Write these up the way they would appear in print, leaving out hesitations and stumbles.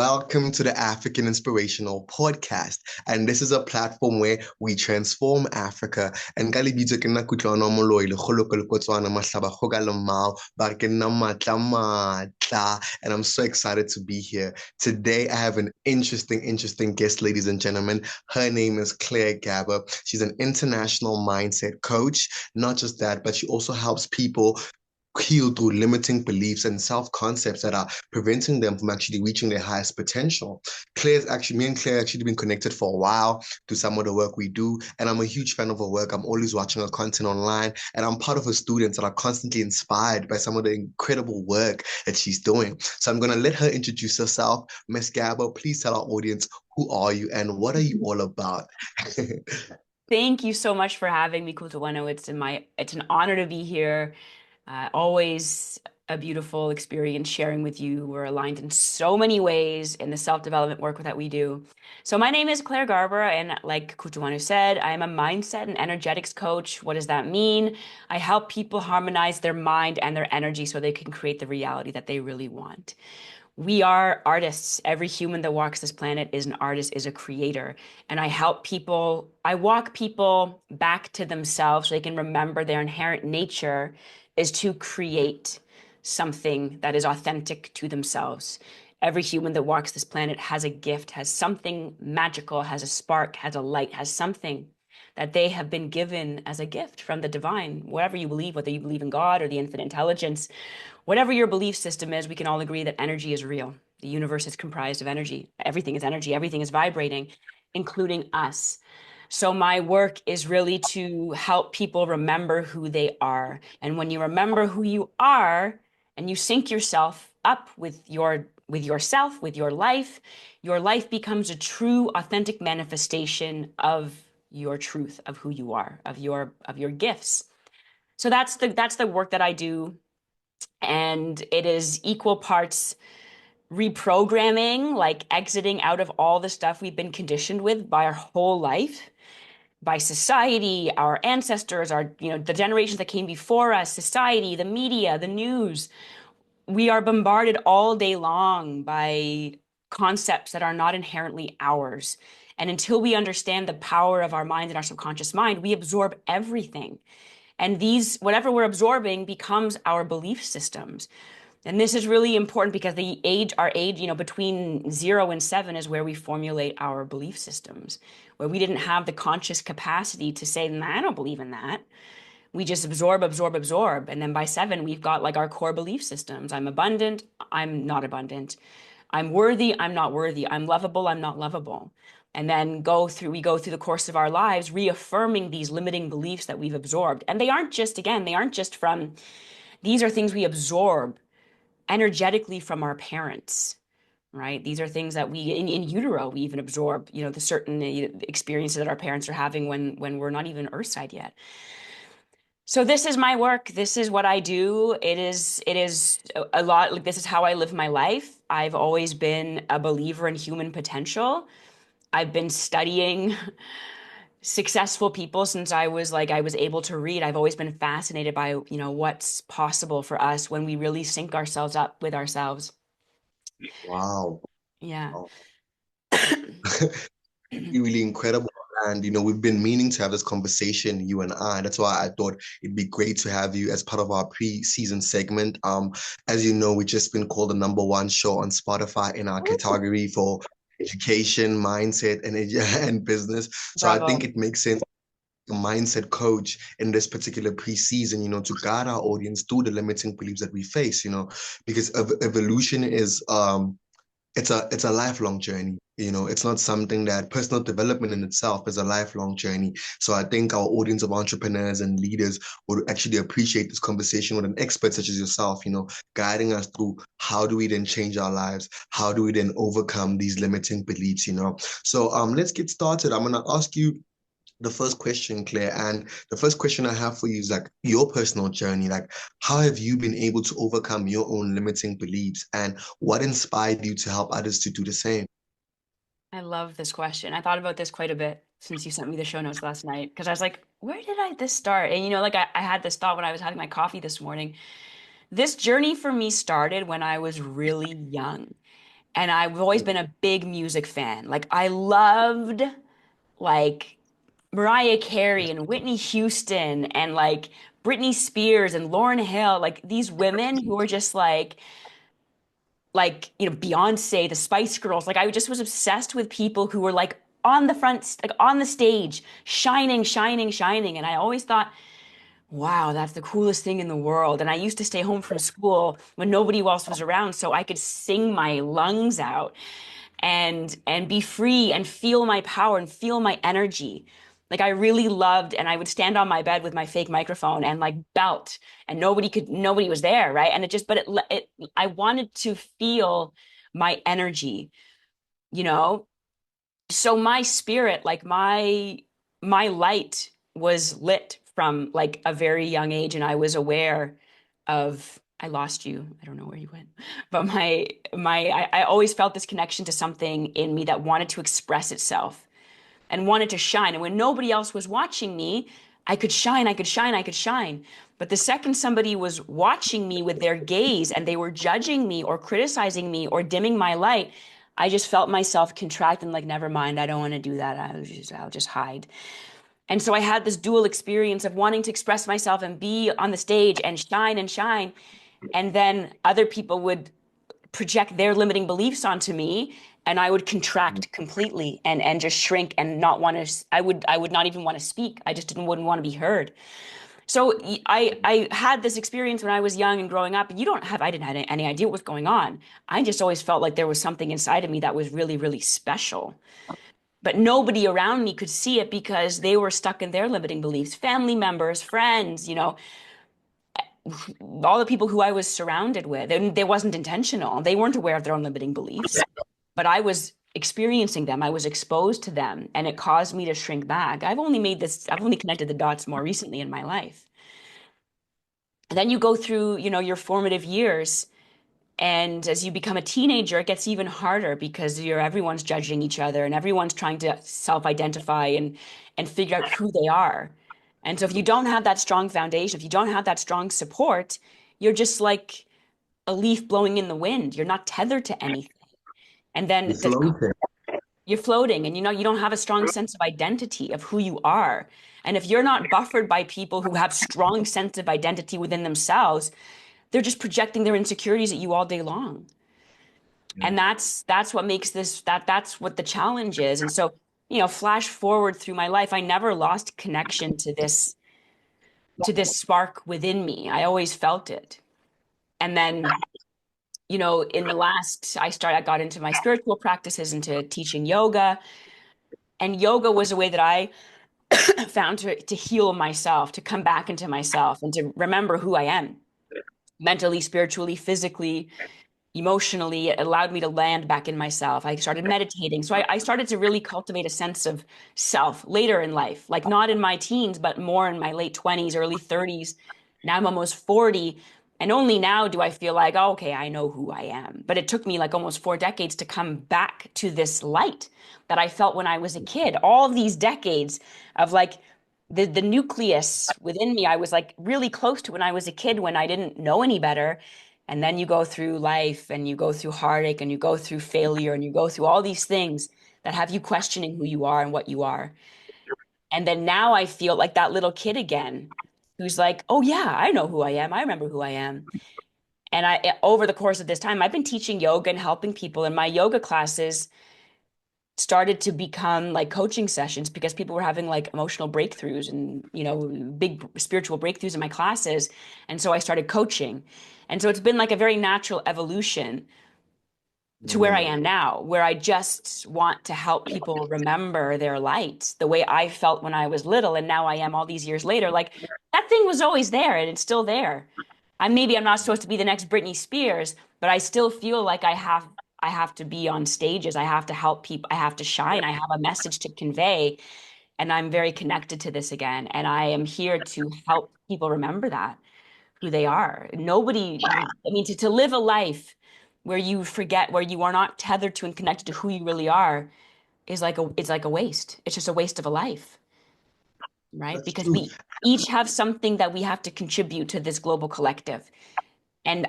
Welcome to the African Inspirational Podcast. And this is a platform where we transform Africa. And ka lebitso ke nna Kutlwano Moloi le kgolo ke lekotswana mahlaba go ka lemao ba ke nna matla matla. And I'm so excited to be here. Today I have an interesting guest, ladies and gentlemen. Her name is Claire Garber. She's an international mindset coach. Not just that, but she also helps people heal through limiting beliefs and self-concepts that are preventing them from actually reaching their highest potential. Me and Claire actually been connected for a while through some of the work we do, and I'm a huge fan of her work. I'm always watching her content online, and I'm part of her students that are constantly inspired by some of the incredible work that she's doing. So I'm going to let her introduce herself. Miss Gabo, please tell our audience, who are you and what are you all about? Thank you so much for having me, Kutawano. It's an honor to be here. Always a beautiful experience sharing with you. We're aligned in so many ways in the self-development work that we do. So my name is Claire Garber, and like Kutawano said, I am a mindset and energetics coach. What does that mean? I help people harmonize their mind and their energy so they can create the reality that they really want. We are artists. Every human that walks this planet is an artist, is a creator. And I walk people back to themselves so they can remember their inherent nature is to create something that is authentic to themselves. Every human that walks this planet has a gift, has something magical, has a spark, has a light, has something that they have been given as a gift from the divine, whatever you believe, whether you believe in God or the infinite intelligence. Whatever your belief system is, we can all agree that energy is real. The universe is comprised of energy. Everything is energy. Everything is vibrating, including us. So my work is really to help people remember who they are. And when you remember who you are and you sync yourself up with yourself, with your life becomes a true, authentic manifestation of your truth, of who you are, of your gifts. So that's the work that I do, and it is equal parts reprogramming, like exiting out of all the stuff we've been conditioned with by our whole life, by society, our ancestors, the generations that came before us, society, the media, the news. We are bombarded all day long by concepts that are not inherently ours. And until we understand the power of our mind and our subconscious mind, we absorb everything. And whatever we're absorbing becomes our belief systems. And this is really important because our age, between 0 and 7 is where we formulate our belief systems, where we didn't have the conscious capacity to say, nah, I don't believe in that. We just absorb. And then by 7, we've got like our core belief systems. I'm abundant. I'm not abundant. I'm worthy. I'm not worthy. I'm lovable. I'm not lovable. And then we go through the course of our lives, reaffirming these limiting beliefs that we've absorbed. And these are things we absorb energetically from our parents, right? These are things that in utero, we even absorb, the certain experiences that our parents are having when we're not even earthside yet. So this is my work. This is what I do. It is a lot, like, this is how I live my life. I've always been a believer in human potential. I've been studying successful people since I was able to read. I've always been fascinated by, what's possible for us when we really sync ourselves up with ourselves. Wow. Yeah. Wow. Really incredible. And we've been meaning to have this conversation, you and I. That's why I thought it'd be great to have you as part of our pre-season segment. As you know, we've just been called the #1 show on Spotify in our category for education, mindset, and business. So I think Bravo. it makes sense, a mindset coach in this particular pre-season, to guide our audience through the limiting beliefs that we face, because evolution is it's a lifelong journey. It's not something that personal development in itself is a lifelong journey. So I think our audience of entrepreneurs and leaders would actually appreciate this conversation with an expert such as yourself, guiding us through how do we then change our lives? How do we then overcome these limiting beliefs? So let's get started. I'm gonna ask you the first question, Claire, and the first question I have for you is like your personal journey. Like, how have you been able to overcome your own limiting beliefs, and what inspired you to help others to do the same? I love this question. I thought about this quite a bit since you sent me the show notes last night because I was like, where did this start? And I had this thought when I was having my coffee this morning. This journey for me started when I was really young. And I've always been a big music fan. Like I loved like Mariah Carey and Whitney Houston and like Britney Spears and Lauryn Hill, like these women who were just like, you know, Beyonce, the Spice Girls. Like I just was obsessed with people who were like on the front, like on the stage, shining, shining, shining. And I always thought, wow, that's the coolest thing in the world. And I used to stay home from school when nobody else was around so I could sing my lungs out and be free and feel my power and feel my energy. Like I really loved, and I would stand on my bed with my fake microphone and like belt, and nobody was there, right? And it just, but I wanted to feel my energy, you know? So my spirit, like my light was lit from like a very young age, and I was aware of, I lost you. I don't know where you went. But I always felt this connection to something in me that wanted to express itself and wanted to shine. And when nobody else was watching me, I could shine, I could shine, I could shine. But the second somebody was watching me with their gaze and they were judging me or criticizing me or dimming my light, I just felt myself contract and like, never mind, I don't want to do that. I'll just hide. And so I had this dual experience of wanting to express myself and be on the stage and shine and shine. And then other people would project their limiting beliefs onto me, and I would contract completely and just shrink and not want to. I would not even want to speak. I just wouldn't want to be heard. So I had this experience when I was young and growing up. And I didn't have any idea what was going on. I just always felt like there was something inside of me that was really, really special. But nobody around me could see it because they were stuck in their limiting beliefs. Family members, friends, you know, all the people who I was surrounded with, and they wasn't intentional. They weren't aware of their own limiting beliefs, but I was experiencing them. I was exposed to them, and it caused me to shrink back. I've only connected the dots more recently in my life. And then you go through, you know, your formative years, and as you become a teenager, it gets even harder because everyone's judging each other and everyone's trying to self-identify and figure out who they are. And so if you don't have that strong foundation, if you don't have that strong support, you're just like a leaf blowing in the wind. You're not tethered to anything. And You then floating. you're floating and you know you don't have a strong sense of identity of who you are. And if you're not buffered by people who have strong sense of identity within themselves, they're just projecting their insecurities at you all day long. And that's what makes that's what the challenge is. And so, you know, flash forward through my life, I never lost connection to this spark within me. I always felt it. And then, you know, I got into my spiritual practices, into teaching yoga. And yoga was a way that I found to heal myself, to come back into myself and to remember who I am mentally, spiritually, physically, emotionally. It allowed me to land back in myself. I started meditating. So I started to really cultivate a sense of self later in life, like not in my teens, but more in my late 20s, early 30s. Now I'm almost 40. And only now do I feel like, oh, okay, I know who I am. But it took me like almost 4 decades to come back to this light that I felt when I was a kid. All of these decades of like the nucleus within me, I was like really close to when I was a kid when I didn't know any better. And then you go through life and you go through heartache and you go through failure and you go through all these things that have you questioning who you are and what you are. And then now I feel like that little kid again who's like, oh, yeah, I know who I am. I remember who I am. And over the course of this time, I've been teaching yoga and helping people. And my yoga classes started to become like coaching sessions because people were having like emotional breakthroughs and, you know, big spiritual breakthroughs in my classes. And so I started coaching. And so it's been like a very natural evolution to where I am now, where I just want to help people remember their light the way I felt when I was little. And now I am all these years later. Like that thing was always there and it's still there. I'm not supposed to be the next Britney Spears, but I still feel like I have to be on stages. I have to help people. I have to shine. I have a message to convey. And I'm very connected to this again. And I am here to help people remember that, who they are. I mean, to live a life where you forget, where you are not tethered to and connected to who you really are it's like a waste. It's just a waste of a life, right? That's Because true. we each have something that we have to contribute to this global collective. And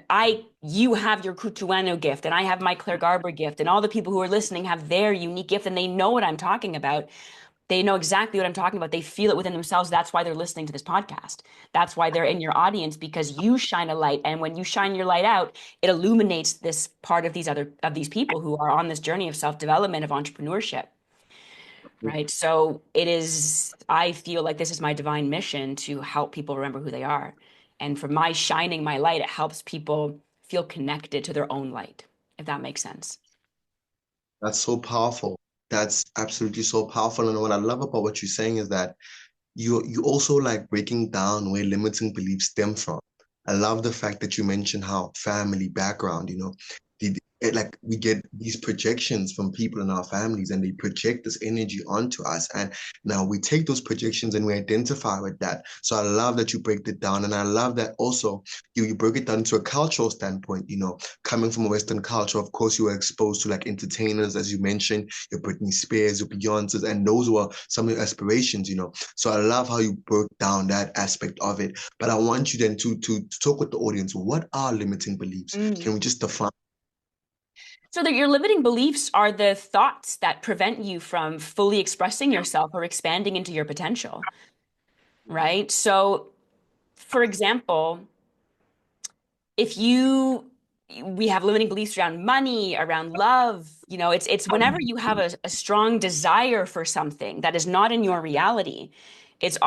you have your Kutuano gift, and I have my Claire Garber gift, and all the people who are listening have their unique gift, and they know what I'm talking about. They know exactly what I'm talking about. They feel it within themselves. That's why they're listening to this podcast. That's why they're in your audience, because you shine a light. And when you shine your light out, it illuminates this part of these people who are on this journey of self-development, of entrepreneurship. Right. So I feel like this is my divine mission to help people remember who they are. And for my shining my light, it helps people feel connected to their own light, if that makes sense. That's so powerful. That's absolutely so powerful. And what I love about what you're saying is that you also like breaking down where limiting beliefs stem from. I love the fact that you mentioned how family background, like we get these projections from people in our families and they project this energy onto us. And now we take those projections and we identify with that. So I love that you break it down. And I love that also you break it down to a cultural standpoint, coming from a Western culture. Of course, you were exposed to like entertainers, as you mentioned, your Britney Spears, your Beyonce's, and those were some of your aspirations. So I love how you broke down that aspect of it. But I want you then to talk with the audience. What are limiting beliefs? Can we just define? So that your limiting beliefs are the thoughts that prevent you from fully expressing yourself or expanding into your potential, right? So, for example, if we have limiting beliefs around money, around love, it's whenever you have a strong desire for something that is not in your reality, it's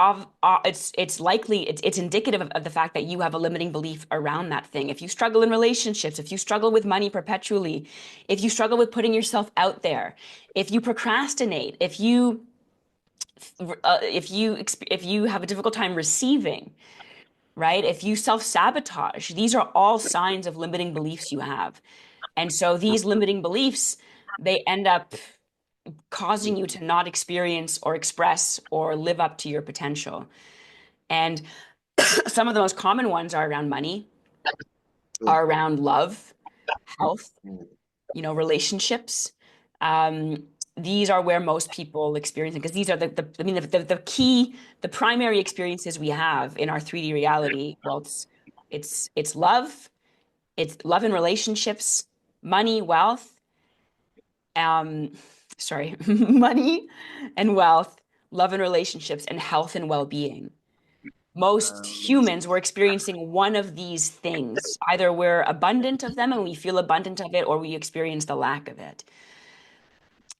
likely it's indicative of the fact that you have a limiting belief around that thing. If you struggle in relationships, if you struggle with money perpetually, if you struggle with putting yourself out there, if you procrastinate, if you have a difficult time receiving, right? If you self-sabotage, these are all signs of limiting beliefs you have. And so these limiting beliefs, they end up causing you to not experience or express or live up to your potential. And some of the most common ones are around money, are around love, health, relationships. These are where most people experience it, because these are the primary experiences we have in our 3D reality. Well, it's love, in relationships, money, wealth, money and wealth, love and relationships, and health and well-being. Most humans, we're experiencing one of these things. Either we're abundant of them and we feel abundant of it, or we experience the lack of it.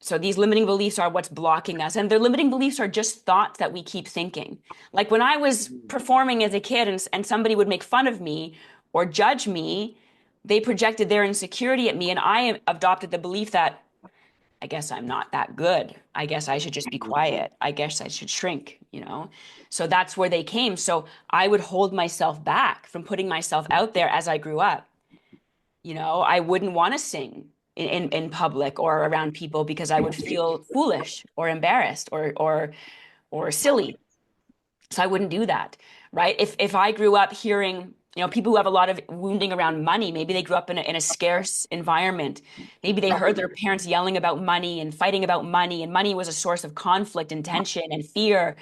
So these limiting beliefs are what's blocking us. And the limiting beliefs are just thoughts that we keep thinking. Like when I was performing as a kid and somebody would make fun of me or judge me, they projected their insecurity at me. And I adopted the belief that I guess I'm not that good. I guess I should just be quiet. I guess I should shrink. So that's where they came. So I would hold myself back from putting myself out there as I grew up. I wouldn't want to sing in public or around people because I would feel foolish or embarrassed or silly. So I wouldn't do that, right? If I grew up hearing, people who have a lot of wounding around money, maybe they grew up in a scarce environment. Maybe they heard their parents yelling about money and fighting about money, and money was a source of conflict and tension and fear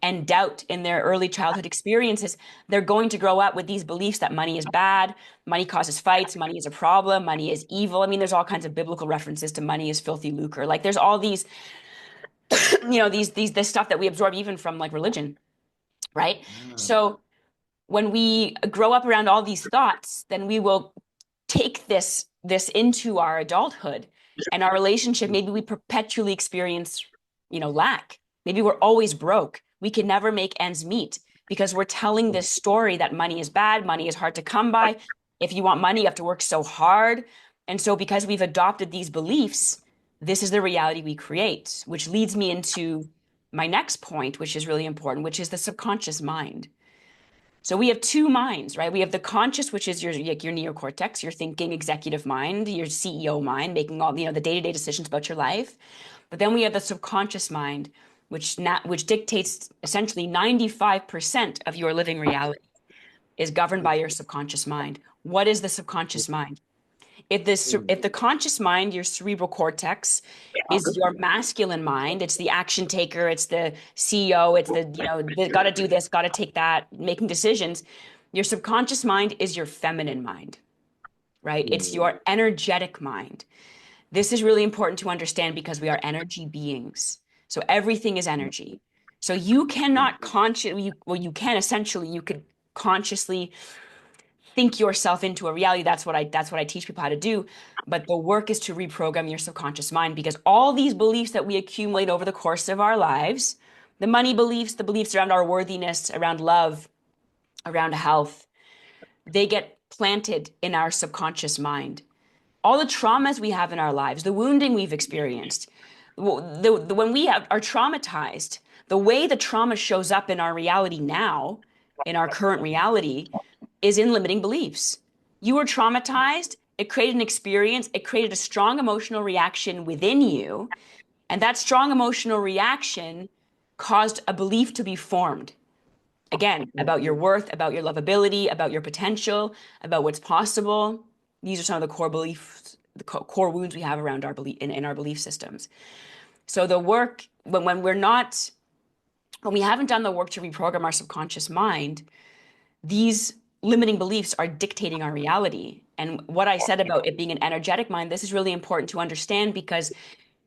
and doubt in their early childhood experiences. They're going to grow up with these beliefs that money is bad, money causes fights, money is a problem, money is evil. I mean, there's all kinds of biblical references to money as filthy lucre. Like there's all these, this stuff that we absorb even from like religion, right? So when we grow up around all these thoughts, then we will take this into our adulthood and our relationship. Maybe we perpetually experience, lack. Maybe we're always broke. We can never make ends meet because we're telling this story that money is bad, money is hard to come by. If you want money, you have to work so hard. And so because we've adopted these beliefs, this is the reality we create, which leads me into my next point, which is really important, which is the subconscious mind. So we have two minds, right? We have the conscious, which is your neocortex, your thinking executive mind, your CEO mind, making all, the day-to-day decisions about your life. But then we have the subconscious mind, which dictates essentially 95% of your living reality, is governed by your subconscious mind. What is the subconscious mind? If the conscious mind, your cerebral cortex, is your masculine mind, it's the action taker, it's the CEO, it's the got to do this, got to take that, making decisions. Your subconscious mind is your feminine mind, right? It's your energetic mind. This is really important to understand because we are energy beings. So everything is energy. So you cannot consciously, well, you can essentially, you could consciously think yourself into a reality. That's what I teach people how to do. But the work is to reprogram your subconscious mind, because all these beliefs that we accumulate over the course of our lives, the money beliefs, the beliefs around our worthiness, around love, around health, they get planted in our subconscious mind. All the traumas we have in our lives, the wounding we've experienced, when we are traumatized, the way the trauma shows up in our reality now, in our current reality, is in limiting beliefs. You were traumatized, it created an experience, it created a strong emotional reaction within you, and that strong emotional reaction caused a belief to be formed. Again, about your worth, about your lovability, about your potential, about what's possible. These are some of the core beliefs, the core wounds we have around our belief in our belief systems. So the work, when we haven't done the work to reprogram our subconscious mind, these limiting beliefs are dictating our reality. And what I said about it being an energetic mind, this is really important to understand, because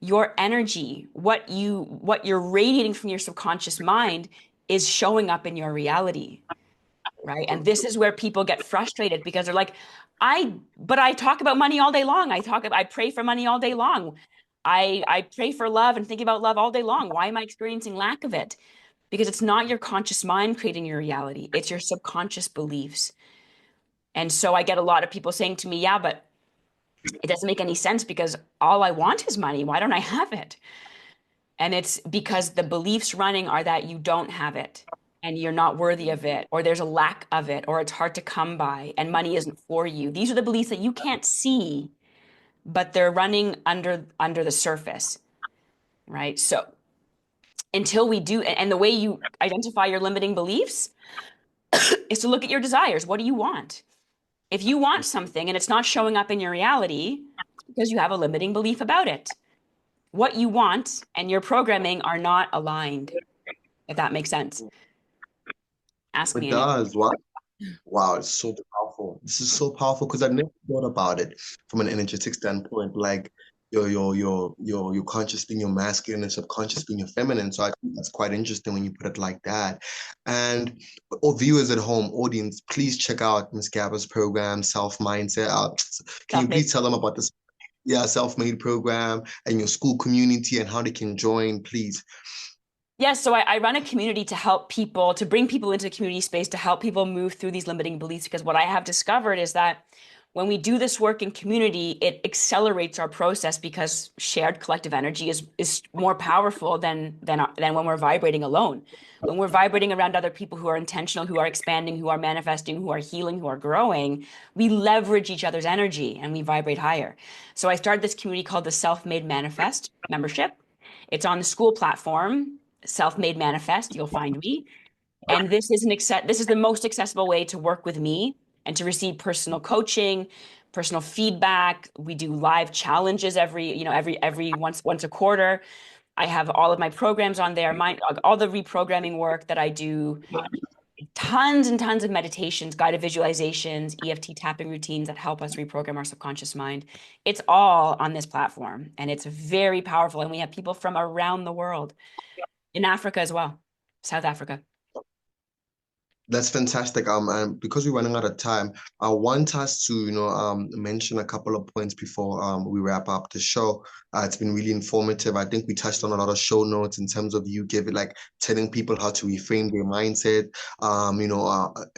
your energy, what you're radiating from your subconscious mind, is showing up in your reality, right? And this is where people get frustrated, because they're like, but I talk about money all day long. I pray for money all day long. I pray for love and think about love all day long. Why am I experiencing lack of it? Because it's not your conscious mind creating your reality. It's your subconscious beliefs. And so I get a lot of people saying to me, yeah, but it doesn't make any sense because all I want is money. Why don't I have it? And it's because the beliefs running are that you don't have it and you're not worthy of it, or there's a lack of it, or it's hard to come by and money isn't for you. These are the beliefs that you can't see, but they're running under the surface, right? So until we do, and the way you identify your limiting beliefs is to look at your desires. What do you want? If you want something and it's not showing up in your reality, it's because you have a limiting belief about it. What you want and your programming are not aligned, if that makes sense. Ask It me anything. does. Wow. Wow, it's so powerful. This is so powerful because I never thought about it from an energetic standpoint, like your conscious being your masculine and subconscious being your feminine. So I think that's quite interesting when you put it like that. And all viewers at home, audience, please check out Miss Garber's program, Self Mindset. Can you Self-made. please tell them about this? Yeah, self-made program and your school community and how they can join, please. Yes, so I run a community to help people, to bring people into the community space, to help people move through these limiting beliefs. Because what I have discovered is that when we do this work in community, it accelerates our process, because shared collective energy is more powerful than when we're vibrating alone. When we're vibrating around other people who are intentional, who are expanding, who are manifesting, who are healing, who are growing, we leverage each other's energy and we vibrate higher. So I started this community called the Self-Made Manifest membership. It's on the school platform, Self-Made Manifest. You'll find me. And this is this is the most accessible way to work with me and to receive personal coaching, personal feedback. We do live challenges every once a quarter. I have all of my programs on there, all the reprogramming work that I do, tons and tons of meditations, guided visualizations, EFT tapping routines that help us reprogram our subconscious mind. It's all on this platform, and it's very powerful. And we have people from around the world, in Africa as well, South Africa. That's fantastic. And because we're running out of time, I want us to, mention a couple of points before we wrap up the show. It's been really informative. I think we touched on a lot of show notes in terms of you telling people how to reframe their mindset,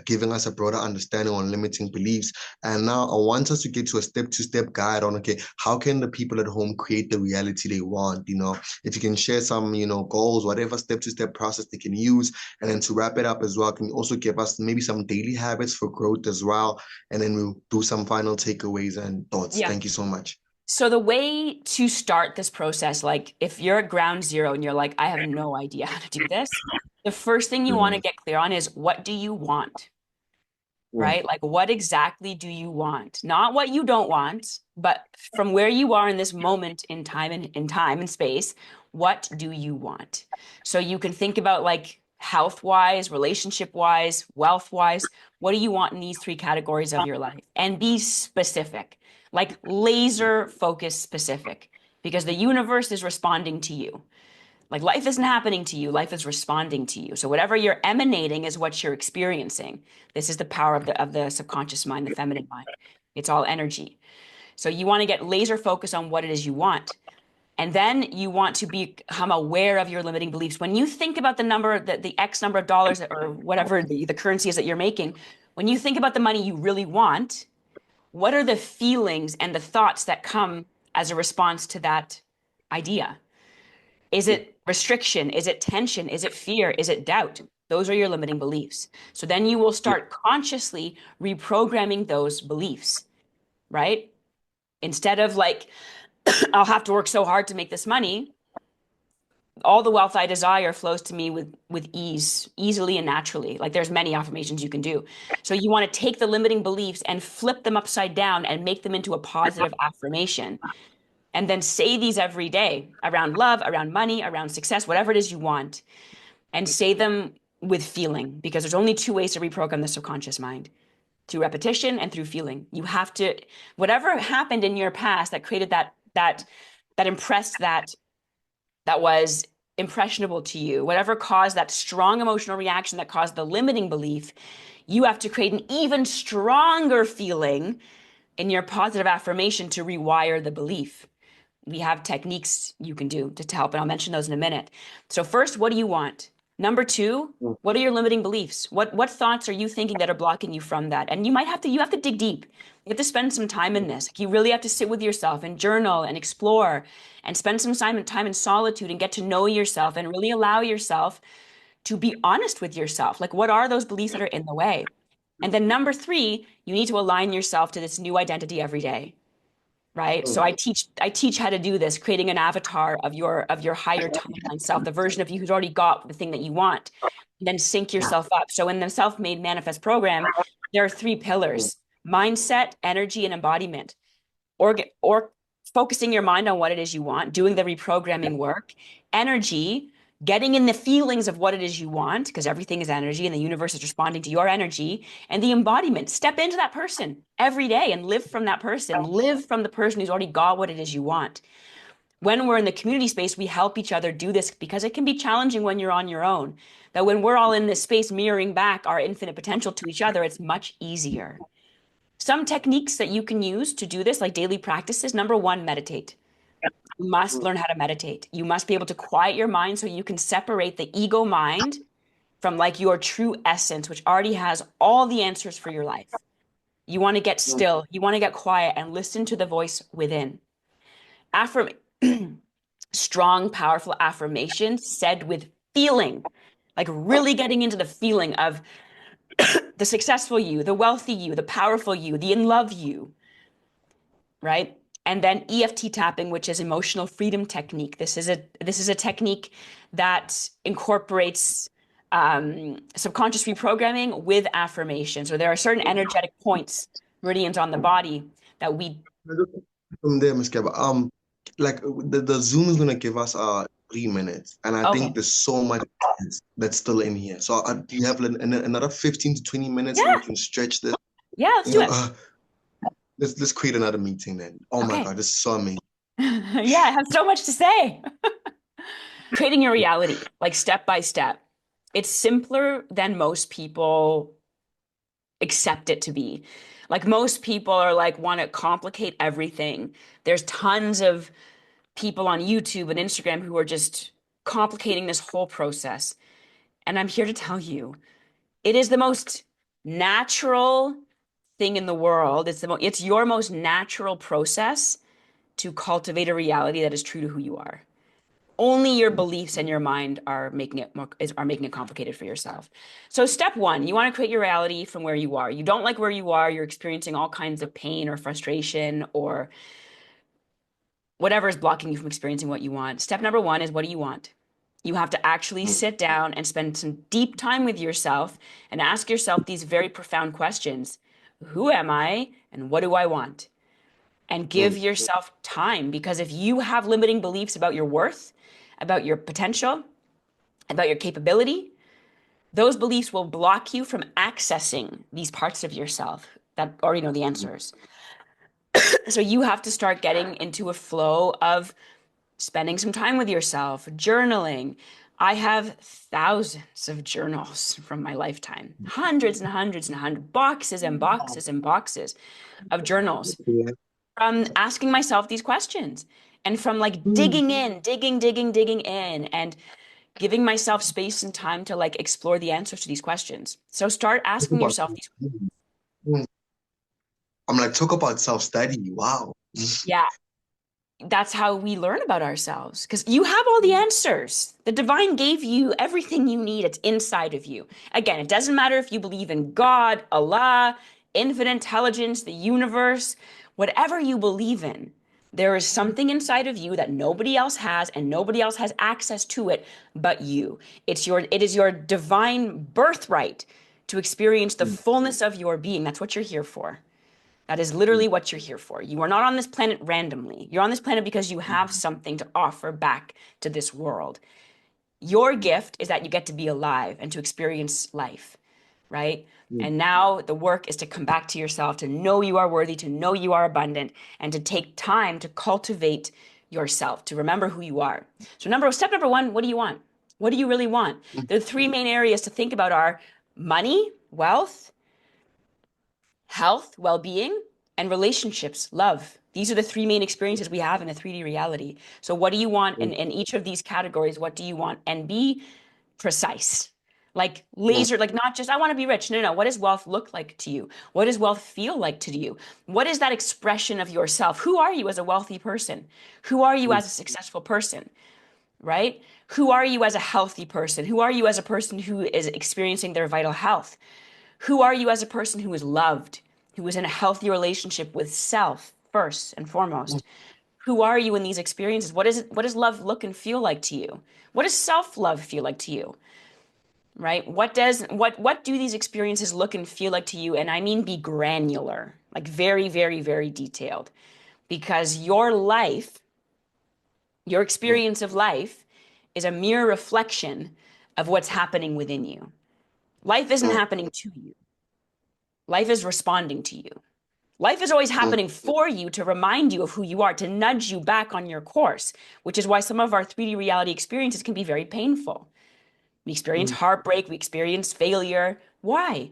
giving us a broader understanding on limiting beliefs. And now I want us to get to a step-to-step guide on, okay, how can the people at home create the reality they want? If you can share some, goals, whatever step-to-step process they can use. And then to wrap it up as well, can you also give us maybe some daily habits for growth as well? And then we'll do some final takeaways and thoughts. Yeah. Thank you so much. So the way to start this process, like if you're at ground zero and you're like, I have no idea how to do this, the first thing you want to get clear on is, what do you want? Right? Like, what exactly do you want? Not what you don't want, but from where you are in this moment in time and space, what do you want? So you can think about, like, health-wise, relationship-wise, wealth-wise. What do you want in these three categories of your life? And be specific, like laser focus specific, because the universe is responding to you. Like life isn't happening to you, life is responding to you. So whatever you're emanating is what you're experiencing. This is the power of the subconscious mind, the feminine mind. It's all energy. So you want to get laser focused on what it is you want. And then you want to become aware of your limiting beliefs. When you think about the number, the X number of dollars or whatever the currency is that you're making, when you think about the money you really want, what are the feelings and the thoughts that come as a response to that idea? Is it restriction? Is it tension? Is it fear? Is it doubt? Those are your limiting beliefs. So then you will start consciously reprogramming those beliefs, right? Instead of like, I'll have to work so hard to make this money. All the wealth I desire flows to me with ease, easily and naturally. Like there's many affirmations you can do. So you want to take the limiting beliefs and flip them upside down and make them into a positive affirmation. And then say these every day around love, around money, around success, whatever it is you want. And say them with feeling, because there's only two ways to reprogram the subconscious mind: through repetition and through feeling. You have to, whatever happened in your past that created that impressed that was impressionable to you, whatever caused that strong emotional reaction that caused the limiting belief, you have to create an even stronger feeling in your positive affirmation to rewire the belief. We have techniques you can do to help, and I'll mention those in a minute. So first, what do you want? Number two, what are your limiting beliefs? What thoughts are you thinking that are blocking you from that? And you have to dig deep. You have to spend some time in this. You really have to sit with yourself and journal and explore and spend some time in solitude and get to know yourself and really allow yourself to be honest with yourself. Like, what are those beliefs that are in the way? And then number three, you need to align yourself to this new identity every day. Right. So I teach how to do this, creating an avatar of your higher timeline self, the version of you who's already got the thing that you want, and then sync yourself up. So in the Self-Made Manifest program, there are three pillars: mindset, energy, and embodiment. Or focusing your mind on what it is you want, doing the reprogramming work, energy, getting in the feelings of what it is you want, because everything is energy and the universe is responding to your energy, and the embodiment. Step into that person every day and live from that person. Live from the person who's already got what it is you want. When we're in the community space, we help each other do this because it can be challenging when you're on your own. That when we're all in this space mirroring back our infinite potential to each other, it's much easier. Some techniques that you can use to do this, like daily practices: number one, meditate. You must learn how to meditate. You must be able to quiet your mind so you can separate the ego mind from like your true essence, which already has all the answers for your life. You want to get still. You want to get quiet and listen to the voice within. Strong, powerful affirmations said with feeling, like really getting into the feeling of the successful you, the wealthy you, the powerful you, the in love you, right? And then EFT tapping, which is emotional freedom technique. This is a technique that incorporates subconscious reprogramming with affirmation. So there are certain energetic points, meridians on the body that we. From there, Ms. Garber, like the Zoom is gonna give us 3 minutes, and I think there's so much that's still in here. So do you have another 15 to 20 minutes where we can stretch this? Yeah, let's do it. Let's create another meeting then. Oh my God, this is so amazing. Yeah, I have so much to say. Creating your reality, like step by step. It's simpler than most people accept it to be. Like most people are like, want to complicate everything. There's tons of people on YouTube and Instagram who are just complicating this whole process. And I'm here to tell you, it is the most natural thing in the world. It's your most natural process to cultivate a reality that is true to who you are. Only your beliefs and your mind are making it complicated for yourself. So step one, you want to create your reality from where you are. You don't like where you are, you're experiencing all kinds of pain or frustration or whatever is blocking you from experiencing what you want. Step number one is, what do you want? You have to actually sit down and spend some deep time with yourself and ask yourself these very profound questions. Who am I and what do I want? And give yourself time, because if you have limiting beliefs about your worth, about your potential, about your capability, those beliefs will block you from accessing these parts of yourself that already know the answers. So you have to start getting into a flow of spending some time with yourself, journaling. I have thousands of journals from my lifetime, hundreds and hundreds and hundreds, boxes and boxes and boxes of journals Yeah. from asking myself these questions and from like digging in, digging in and giving myself space and time to like explore the answers to these questions. So start Talk asking about- yourself these. I'm like, talk about self-study. Wow. Yeah, that's how we learn about ourselves because you have all the answers. The divine gave you everything you need. It's inside of you. Again, it doesn't matter if you believe in God, Allah, infinite intelligence, the universe, whatever you believe in. There is something inside of you that nobody else has and nobody else has access to it but you. It is your divine birthright to experience the fullness of your being. That's what you're here for. That is literally what you're here for. You are not on this planet randomly. You're on this planet because you have something to offer back to this world. Your gift is that you get to be alive and to experience life, right? And now the work is to come back to yourself, to know you are worthy, to know you are abundant, and to take time to cultivate yourself, to remember who you are. So step number one, what do you want? What do you really want? The three main areas to think about are money, wealth, health, well-being, and relationships, love. These are the three main experiences we have in a 3D reality. So what do you want in each of these categories? What do you want? And be precise. Like laser, like not just, I want to be rich. No, no. What does wealth look like to you? What does wealth feel like to you? What is that expression of yourself? Who are you as a wealthy person? Who are you as a successful person? Right? Who are you as a healthy person? Who are you as a person who is experiencing their vital health? Who are you as a person who is loved, who is in a healthy relationship with self first and foremost? Who are you in these experiences? What does love look and feel like to you? What does self-love feel like to you? Right? What do these experiences look and feel like to you? And I mean be granular, like very, very, very detailed. Because your life, your experience of life is a mere reflection of what's happening within you. Life isn't happening to you. Life is responding to you. Life is always happening for you to remind you of who you are, to nudge you back on your course, which is why some of our 3D reality experiences can be very painful. We experience heartbreak, we experience failure. Why?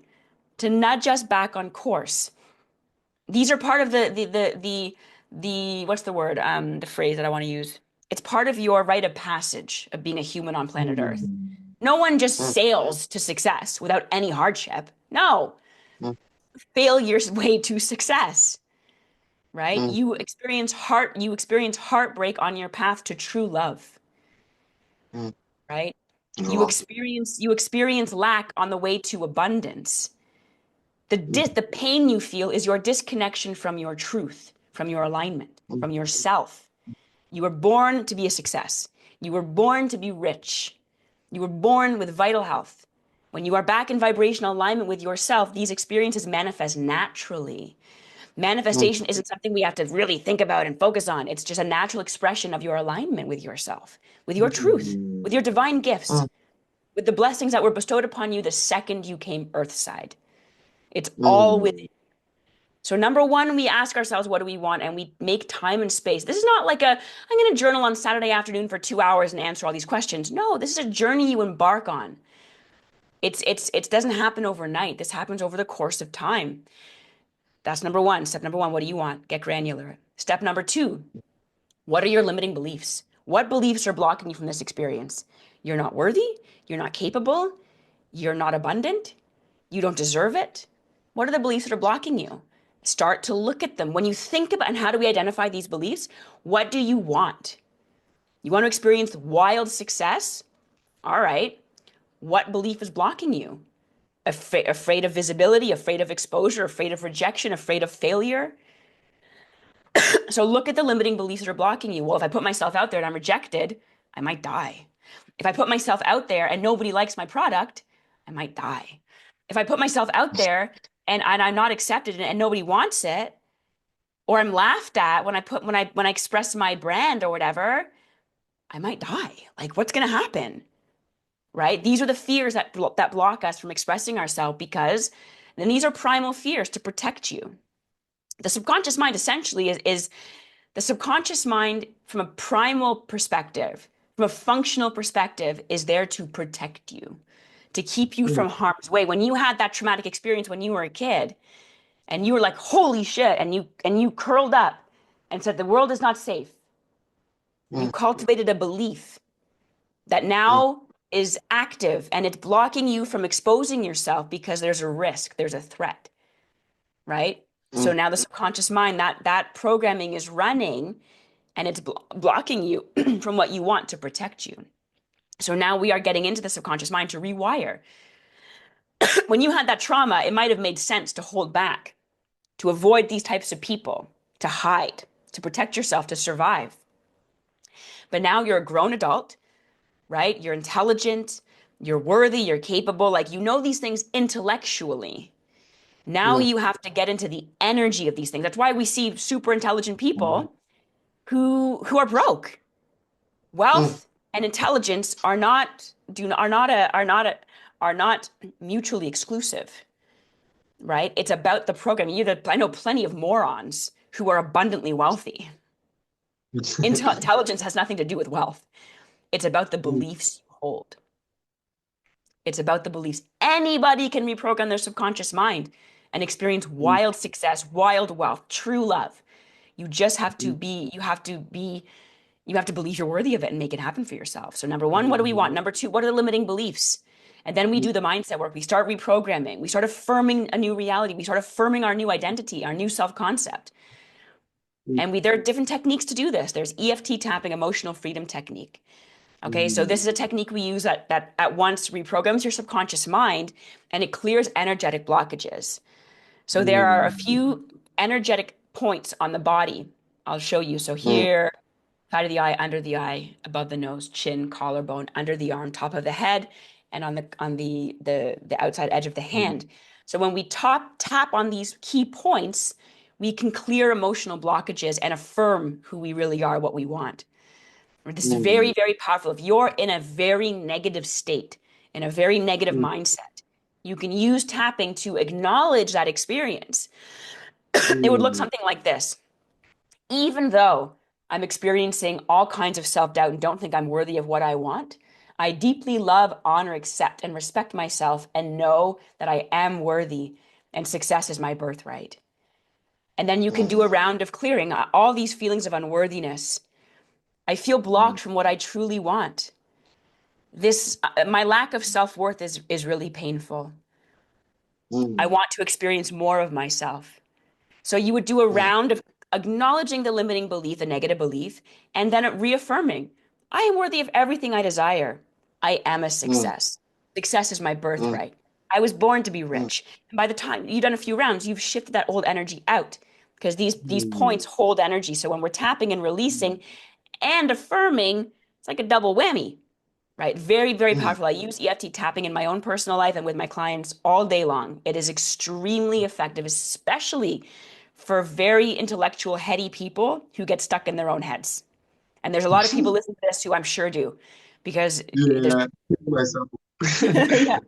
To nudge us back on course. These are part of the what's the word? The phrase that I want to use. It's part of your rite of passage of being a human on planet Earth. No one just sails to success without any hardship. No, failure's way to success, right? You experience heartbreak on your path to true love, right? Wow. You experience lack on the way to abundance. The pain you feel is your disconnection from your truth, from your alignment, from yourself. You were born to be a success. You were born to be rich. You were born with vital health. When you are back in vibrational alignment with yourself, these experiences manifest naturally. Manifestation isn't something we have to really think about and focus on. It's just a natural expression of your alignment with yourself, with your truth, with your divine gifts, with the blessings that were bestowed upon you the second you came earthside. It's all within. So number one, we ask ourselves, what do we want? And we make time and space. This is not like I'm going to journal on Saturday afternoon for 2 hours and answer all these questions. No, this is a journey you embark on. It doesn't happen overnight. This happens over the course of time. That's number one. Step number one, what do you want? Get granular. Step number two, what are your limiting beliefs? What beliefs are blocking you from this experience? You're not worthy. You're not capable. You're not abundant. You don't deserve it. What are the beliefs that are blocking you? Start to look at them. When you think about, and how do we identify these beliefs? What do you want? You want to experience wild success? All right. What belief is blocking you? Afraid of visibility, afraid of exposure, afraid of rejection, afraid of failure? So look at the limiting beliefs that are blocking you. Well, if I put myself out there and I'm rejected, I might die. If I put myself out there and nobody likes my product, I might die. If I put myself out there and I'm not accepted and nobody wants it, or I'm laughed at when I express my brand or whatever, I might die. Like, what's gonna happen? right? These are the fears that block us from expressing ourselves, because then these are primal fears to protect you. The subconscious mind essentially is the subconscious mind from a primal perspective, from a functional perspective, is there to protect you, to keep you from harm's way. When you had that traumatic experience when you were a kid and you were like, holy shit, and you curled up and said, the world is not safe. You cultivated a belief that now is active and it's blocking you from exposing yourself because there's a risk, there's a threat, right? So now the subconscious mind, that programming is running and it's blocking you from what you want to protect you. So now we are getting into the subconscious mind to rewire. When you had that trauma, it might have made sense to hold back, to avoid these types of people, to hide, to protect yourself, to survive. But now you're a grown adult, right? You're intelligent, you're worthy, you're capable, like you know these things intellectually. Now you have to get into the energy of these things. That's why we see super intelligent people who are broke. Wealth and intelligence are not mutually exclusive, right? It's about the program. I know plenty of morons who are abundantly wealthy. Intelligence has nothing to do with wealth. It's about the beliefs you hold. It's about the beliefs. Anybody can reprogram their subconscious mind and experience wild success, wild wealth, true love. You just have to believe you're worthy of it and make it happen for yourself. So number one, what do we want? Number two, what are the limiting beliefs? And then we do the mindset work. We start reprogramming. We start affirming a new reality. We start affirming our new identity, our new self-concept. And there are different techniques to do this. There's EFT tapping, emotional freedom technique. Okay, so this is a technique we use that at once reprograms your subconscious mind and it clears energetic blockages. So there are a few energetic points on the body. I'll show you. So here, side of the eye, under the eye, above the nose, chin, collarbone, under the arm, top of the head, and on the outside edge of the hand. So when we tap on these key points, we can clear emotional blockages and affirm who we really are, what we want. This is very, very powerful. If you're in a very negative state, in a very negative mindset, you can use tapping to acknowledge that experience. It would look something like this. Even though I'm experiencing all kinds of self-doubt and don't think I'm worthy of what I want, I deeply love, honor, accept, and respect myself and know that I am worthy and success is my birthright. And then you can do a round of clearing all these feelings of unworthiness. I feel blocked from what I truly want. My lack of self-worth is really painful. I want to experience more of myself. So you would do a round of acknowledging the limiting belief, the negative belief, and then reaffirming, I am worthy of everything I desire. I am a success. Success is my birthright. I was born to be rich. And by the time you've done a few rounds, you've shifted that old energy out because these points hold energy. So when we're tapping and releasing and affirming, it's like a double whammy, right? Very, very powerful. I use EFT tapping in my own personal life and with my clients all day long. It is extremely effective, especially for very intellectual, heady people who get stuck in their own heads. And there's a lot of people listening to this who I'm sure do, because there's myself. yeah.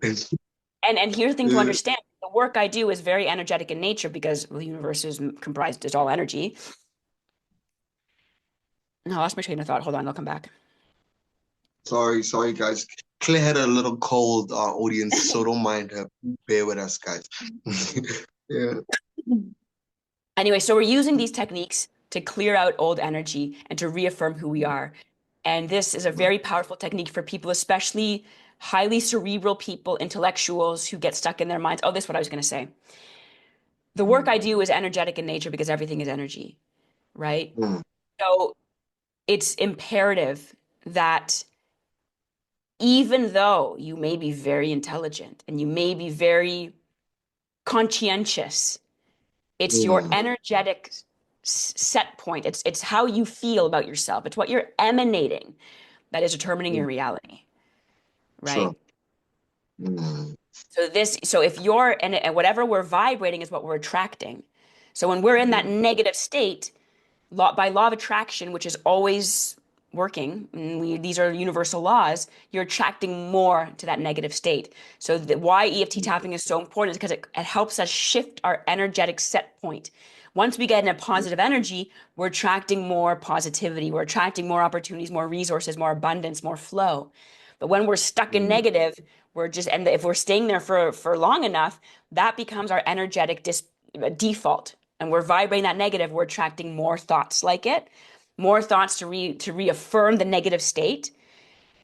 And here's the thing to understand. The work I do is very energetic in nature because the universe is comprised, it's all energy. No, I lost my train of thought. Hold on, I'll come back. Sorry, guys. Claire had a little cold, audience, so don't mind her. Bear with us, guys. Yeah. Anyway, so we're using these techniques to clear out old energy and to reaffirm who we are. And this is a very powerful technique for people, especially highly cerebral people, intellectuals who get stuck in their minds. Oh, this is what I was going to say. The work I do is energetic in nature because everything is energy, right? So it's imperative that even though you may be very intelligent and you may be very conscientious, it's your energetic set point. It's how you feel about yourself. It's what you're emanating that is determining your reality, right? Sure. So if you're, and whatever we're vibrating is what we're attracting. So when we're in that negative state, by law of attraction, which is always working, and these are universal laws, you're attracting more to that negative state. So why EFT tapping is so important is because it helps us shift our energetic set point. Once we get in a positive energy, we're attracting more positivity, we're attracting more opportunities, more resources, more abundance, more flow. But when we're stuck in negative, and if we're staying there for long enough, that becomes our energetic default. And we're vibrating that negative, we're attracting more thoughts like it, more thoughts to reaffirm the negative state,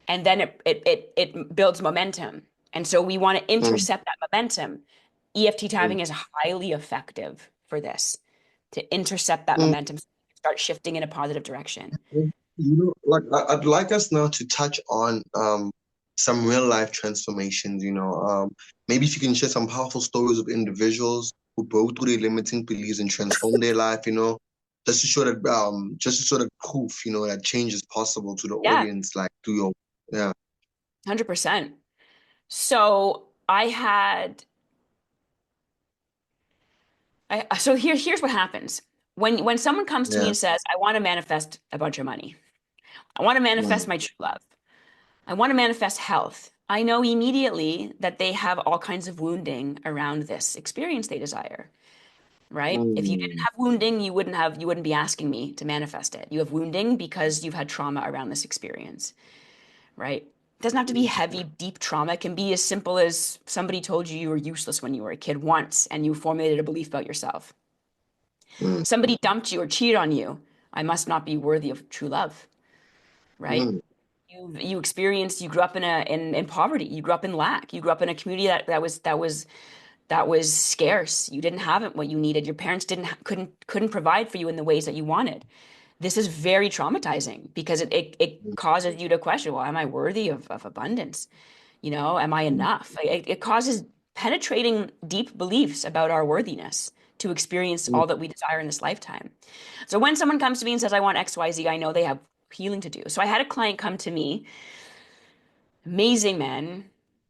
and then it builds momentum. And so we want to intercept that momentum. EFT tapping is highly effective for this, to intercept that momentum, so start shifting in a positive direction. Like I'd like us now to touch on some real life transformations, maybe if you can share some powerful stories of individuals who broke through their limiting beliefs and transformed their life, just to show that just to sort of proof, that change is possible to the audience, like through your 100%. So here's what happens. When someone comes to me and says, I want to manifest a bunch of money, I want to manifest my true love, I want to manifest health, I know immediately that they have all kinds of wounding around this experience they desire, right? If you didn't have wounding, you wouldn't be asking me to manifest it. You have wounding because you've had trauma around this experience, right? It doesn't have to be heavy, deep trauma. It can be as simple as somebody told you were useless when you were a kid once and you formulated a belief about yourself. Somebody dumped you or cheated on you. I must not be worthy of true love, right? You grew up in poverty. You grew up in lack. You grew up in a community that was scarce. You didn't have what you needed. Your parents couldn't provide for you in the ways that you wanted. This is very traumatizing because it causes you to question, well, am I worthy of abundance? Am I enough? It causes penetrating deep beliefs about our worthiness to experience all that we desire in this lifetime. So when someone comes to me and says, I want XYZ, I know they have healing to do. So I had a client come to me, amazing man.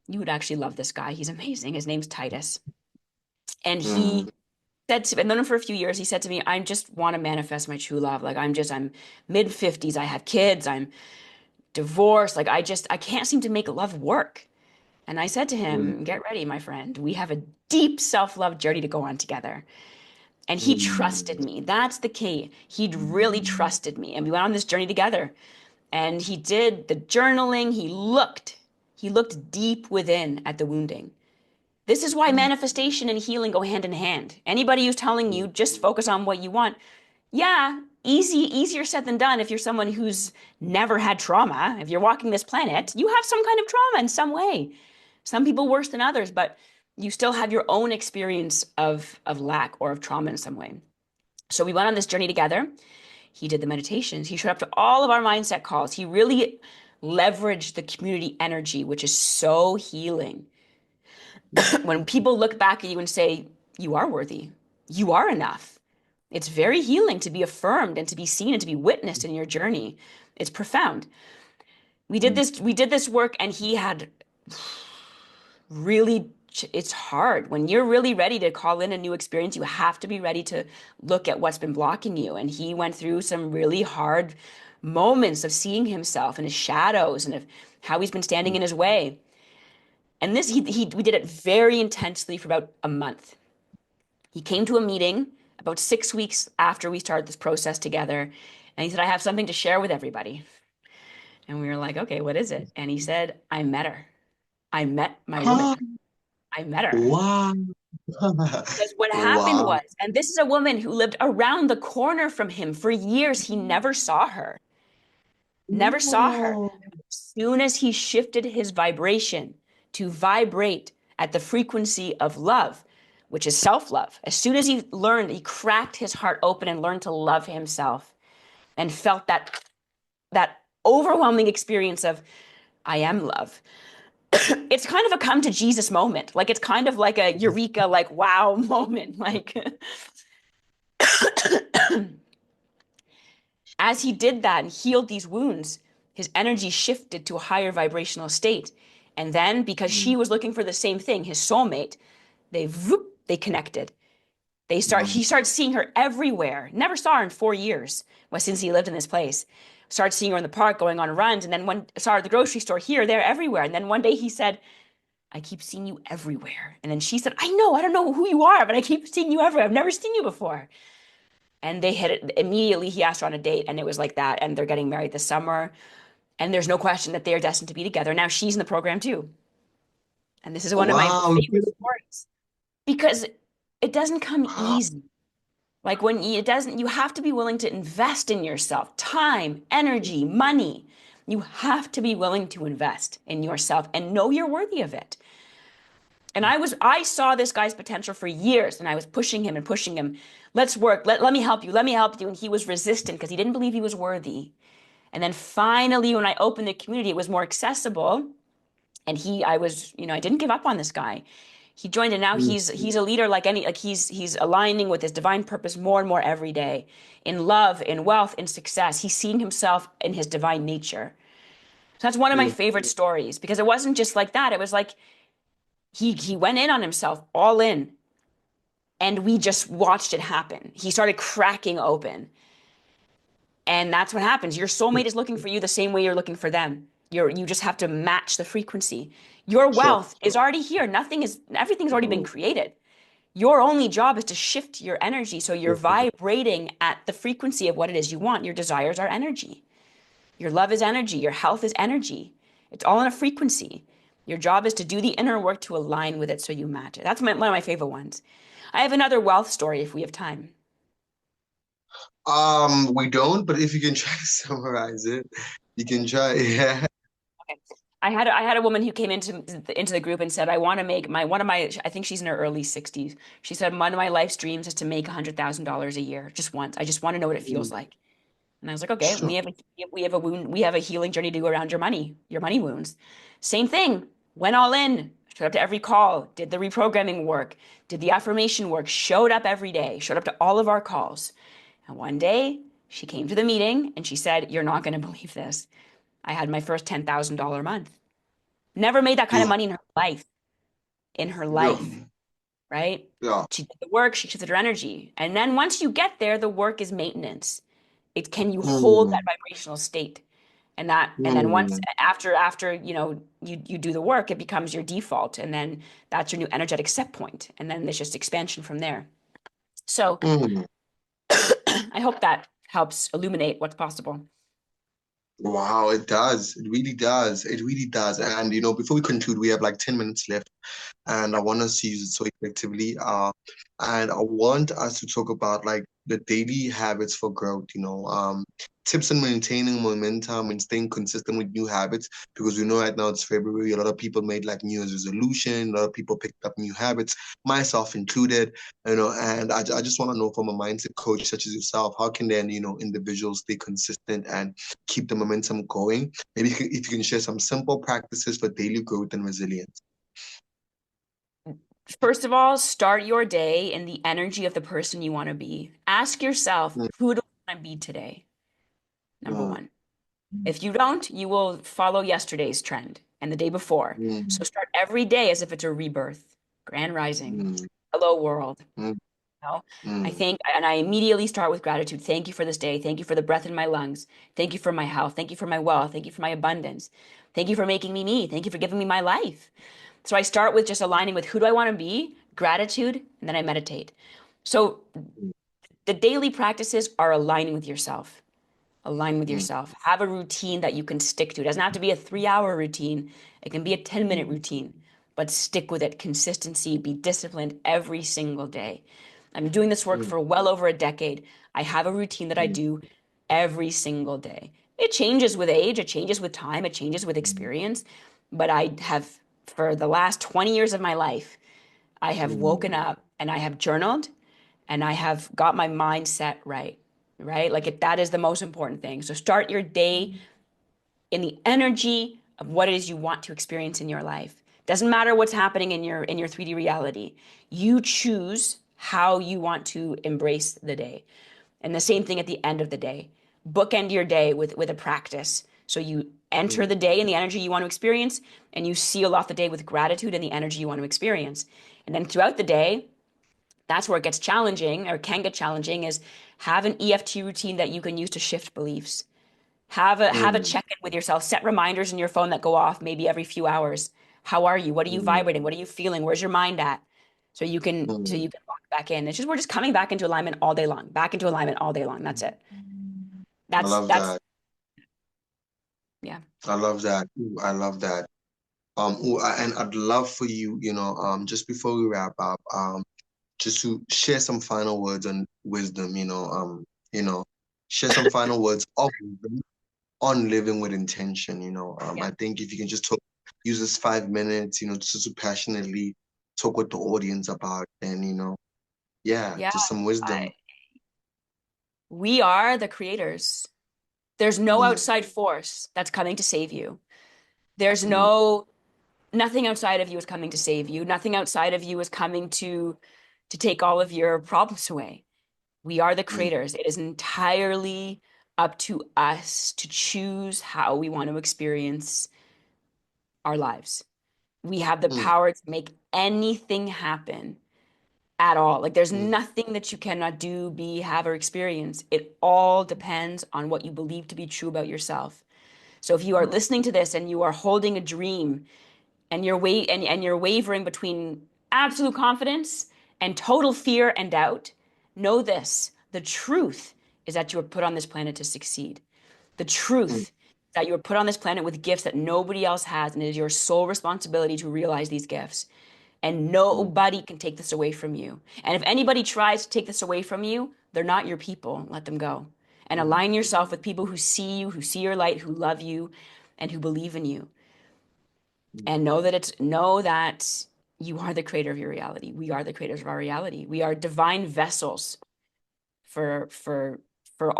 You would actually love this guy. He's amazing. His name's Titus. And he said to me, I've known him for a few years. He said to me, I just want to manifest my true love. Like I'm mid-50s. I have kids. I'm divorced. Like I can't seem to make love work. And I said to him, get ready, my friend. We have a deep self-love journey to go on together. And he trusted me. That's the key. He'd really trusted me. And we went on this journey together. And he did the journaling. He looked deep within at the wounding. This is why manifestation and healing go hand in hand. Anybody who's telling you just focus on what you want, yeah, easier said than done if you're someone who's never had trauma. If you're walking this planet, you have some kind of trauma in some way. Some people worse than others, but you still have your own experience of lack or of trauma in some way. So we went on this journey together. He did the meditations. He showed up to all of our mindset calls. He really leveraged the community energy, which is so healing. When people look back at you and say, you are worthy, you are enough, it's very healing to be affirmed and to be seen and to be witnessed in your journey. It's profound. We did this work, and he had really, it's hard. When you're really ready to call in a new experience, you have to be ready to look at what's been blocking you. And he went through some really hard moments of seeing himself and his shadows and of how he's been standing in his way. And we did it very intensely for about a month. He came to a meeting about 6 weeks after we started this process together. And he said, I have something to share with everybody. And we were like, okay, what is it? And he said, I met her. I met my woman. I met her. Wow. Because what happened was, and this is a woman who lived around the corner from him for years. He never saw her. Never saw her. As soon as he shifted his vibration to vibrate at the frequency of love, which is self-love, as soon as he cracked his heart open and learned to love himself and felt that overwhelming experience of, I am love. It's kind of a come to Jesus moment. Like it's kind of like a eureka, like wow moment. Like as he did that and healed these wounds, his energy shifted to a higher vibrational state. And then because she was looking for the same thing, his soulmate, they connected. He started seeing her everywhere. Never saw her in 4 years since he lived in this place. Started seeing her in the park, going on runs, and then saw her at the grocery store, here, there, everywhere. And then one day he said, I keep seeing you everywhere. And then she said, I know, I don't know who you are, but I keep seeing you everywhere. I've never seen you before. And they hit it immediately. He asked her on a date, and it was like that. And they're getting married this summer. And there's no question that they are destined to be together. Now she's in the program too. And this is one of my Wow. favorite stories because it doesn't come Wow. easy. Like it doesn't, you have to be willing to invest in yourself, time, energy, money. You have to be willing to invest in yourself and know you're worthy of it. And I saw this guy's potential for years, and I was pushing him and pushing him. Let's work. Let me help you. Let me help you. And he was resistant because he didn't believe he was worthy. And then finally, when I opened the community, it was more accessible. And I didn't give up on this guy. He joined, and now Mm, he's a leader like he's aligning with his divine purpose more and more every day, in love, in wealth, in success. He's seeing himself in his divine nature. So that's one of my mm, favorite stories because it wasn't just like that. It was like he went in on himself, all in, and we just watched it happen. He started cracking open. And that's what happens. Your soulmate is looking for you the same way you're looking for them. You just have to match the frequency. Your sure. wealth is already here. Everything's already been created. Your only job is to shift your energy so you're vibrating at the frequency of what it is you want. Your desires are energy. Your love is energy. Your health is energy. It's all in a frequency. Your job is to do the inner work to align with it so you match it. That's one of my favorite ones. I have another wealth story if we have time. We don't, but if you can try to summarize it, you can try. Yeah. Okay. I had a woman who came into the group and said, I want to make one of my, I think she's in her early 60s. She said, one of my life's dreams is to make $100,000 a year just once. I just want to know what it feels Mm, like. And I was like, okay, sure. we have a healing journey to go around your money wounds. Same thing. Went all in, showed up to every call, did the reprogramming work, did the affirmation work, showed up every day, showed up to all of our calls. And one day she came to the meeting and she said, you're not going to believe this. I had my first $10,000 month. Never made that kind of Yeah. money in her life. In her Yeah. life, right? Yeah. She did the work, she shifted her energy. And then once you get there, the work is maintenance. Can you hold that Mm, vibrational state? And then once mm, after you do the work, it becomes your default. And then that's your new energetic set point. And then there's just expansion from there. So mm. I hope that helps illuminate what's possible. Wow, it does. It really does. It really does. And before we conclude, we have like 10 minutes left. And I want us to use it so effectively. And I want us to talk about like the daily habits for growth, tips on maintaining momentum and staying consistent with new habits. Because we know right now it's February, a lot of people made like New Year's resolution, a lot of people picked up new habits, myself included, and I just want to know from a mindset coach such as yourself, how can then, individuals stay consistent and keep the momentum going? Maybe if you can share some simple practices for daily growth and resilience. First of all, start your day in the energy of the person you want to be. Ask yourself, Mm, who do I want to be today? Number mm, one. If you don't, you will follow yesterday's trend and the day before. So mm, start every day as if it's a rebirth, grand rising, mm, hello world. mm, know, I mm, think, and I immediately start with gratitude. Thank you for this day. Thank you for the breath in my lungs. Thank you for my health. Thank you for my wealth. Thank you for my abundance. Thank you for making me me. Thank you for giving me my life. So I start with just aligning with who do I want to be, gratitude, and then I meditate. So the daily practices are aligning with yourself. Align with mm, yourself. Have a routine that you can stick to. It doesn't have to be a 3 hour routine. It can be a 10-minute routine, but stick with it. Consistency, be disciplined every single day. I'm doing this work mm, for well over a decade. I have a routine that I mm, do every single day. It changes with age, it changes with time, it changes with mm, experience. But I have, for the last 20 years of my life, I have woken mm, up and I have journaled and I have got my mindset right, right? That is the most important thing. So start your day in the energy of what it is you want to experience in your life. Doesn't matter what's happening in your 3D reality. You choose how you want to embrace the day. And the same thing at the end of the day. Bookend your day with a practice. So you enter mm, the day in the energy you want to experience, and you seal off the day with gratitude and the energy you want to experience. And then throughout the day, that's where it gets challenging or can get challenging is have an EFT routine that you can use to shift beliefs. Have a check-in with yourself. Set reminders in your phone that go off maybe every few hours. How are you? What are you vibrating? What are you feeling? Where's your mind at? So you can lock back in. It's just we're just coming back into alignment all day long. Back into alignment all day long. That's it. I love That's that. yeah. I love that. Ooh, I love that. And I'd love for you, just before we wrap up, just to share some final words on wisdom, you know, share some final words of wisdom on living with intention, Yeah. I think if you can just use this 5 minutes, just to passionately talk with the audience about, and, yeah, Yeah. just some wisdom. We are the creators. There's no Mm, outside force that's coming to save you. There's mm, nothing outside of you is coming to save you. Nothing outside of you is coming to take all of your problems away. We are the mm, creators. It is entirely up to us to choose how we want to experience our lives. We have the mm, power to make anything happen at all. Like there's mm, nothing that you cannot do, be, have, or experience. It all depends on what you believe to be true about yourself. So if you are listening to this and you are holding a dream and you're wavering between absolute confidence and total fear and doubt, know this: the truth is that you were put on this planet to succeed. The mm, truth that you were put on this planet with gifts that nobody else has, and it is your sole responsibility to realize these gifts. And mm, nobody can take this away from you. And if anybody tries to take this away from you, they're not your people. Let them go. And mm, align yourself with people who see you, who see your light, who love you, and who believe in you. mm, And know that you are the creator of your reality. We are the creators of our reality. We are divine vessels for for for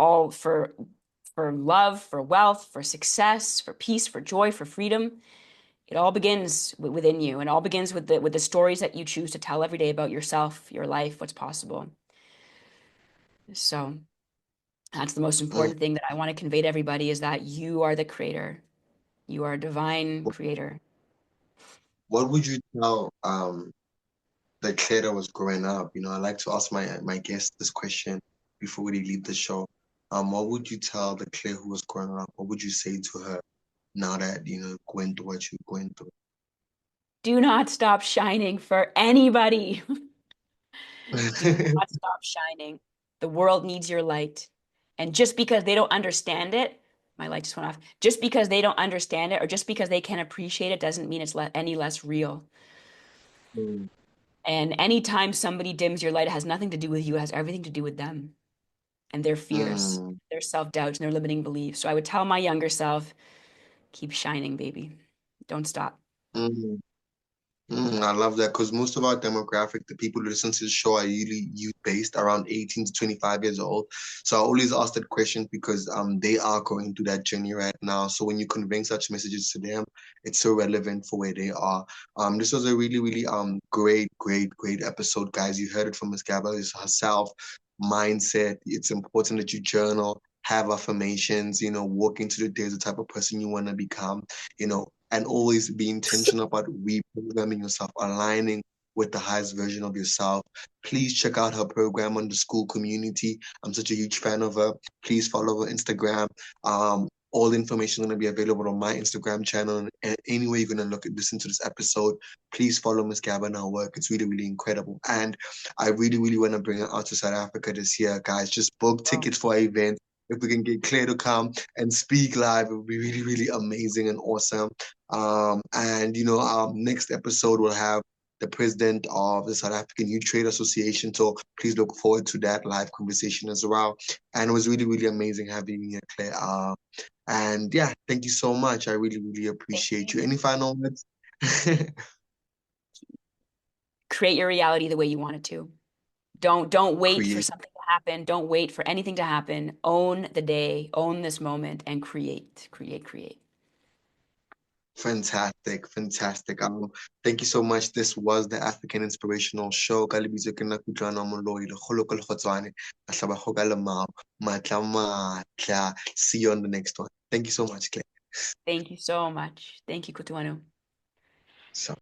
love, for wealth, for success, for peace, for joy, for freedom. It all begins within you, and all begins with the stories that you choose to tell every day about yourself, your life, what's possible. So that's the most mm. important thing that I want to convey to everybody, is that you are the creator. You are a divine creator. What would you tell the Claire that was growing up? I like to ask my guests this question before we leave the show. What would you tell the Claire who was growing up? What would you say to her now that, going through what you're going Do not stop shining for anybody. Do through? not stop shining. The world needs your light. And just because they don't understand it, my light just went off. Just because they don't understand it, or just because they can't appreciate it, doesn't mean it's any less real. Mm, And anytime somebody dims your light, it has nothing to do with you. It has everything to do with them and their fears, mm, their self-doubts, and their limiting beliefs. So I would tell my younger self, keep shining, baby. Don't stop. mm. I love that because most of our demographic, the people who listen to the show, are usually youth-based, around 18 to 25 years old. So I always ask that question because they are going through that journey right now. So when you convey such messages to them, it's so relevant for where they are. This was a really, really great episode, guys. You heard it from Miss Garber herself. Mindset. It's important that you journal, have affirmations, walk into the day as the type of person you want to become, and always be intentional about reprogramming yourself, aligning with the highest version of yourself. Please check out her program on the school community. I'm such a huge fan of her. Please follow her Instagram. All the information is going to be available on my Instagram channel. And anyway you're going to listen to this episode, please follow Miss Gabba and her work. It's really, really incredible. And I really, really want to bring her out to South Africa this year, guys. Just book tickets for our event. If we can get Claire to come and speak live, it would be really, really amazing and awesome. And our next episode will have the president of the South African Youth Trade Association. So please look forward to that live conversation as well. And it was really, really amazing having you here, Claire. And yeah, thank you so much. I really, really Thank appreciate you. you. Any final words? Create your reality the way you want it to. Don't wait for Create. something to happen. Don't wait for anything to happen. Own the day, own this moment, and create, create, create. Fantastic, fantastic. Thank you so much. This was the African Inspirational Show. Ka lebitso ke nna Kutlwano Moloi, lekgolo ke lekgotswane, mahlabago ka lemao, matla matla. See you on the next one. Thank you so much, Claire. Thank you so much. Thank you, Kutuanu. So.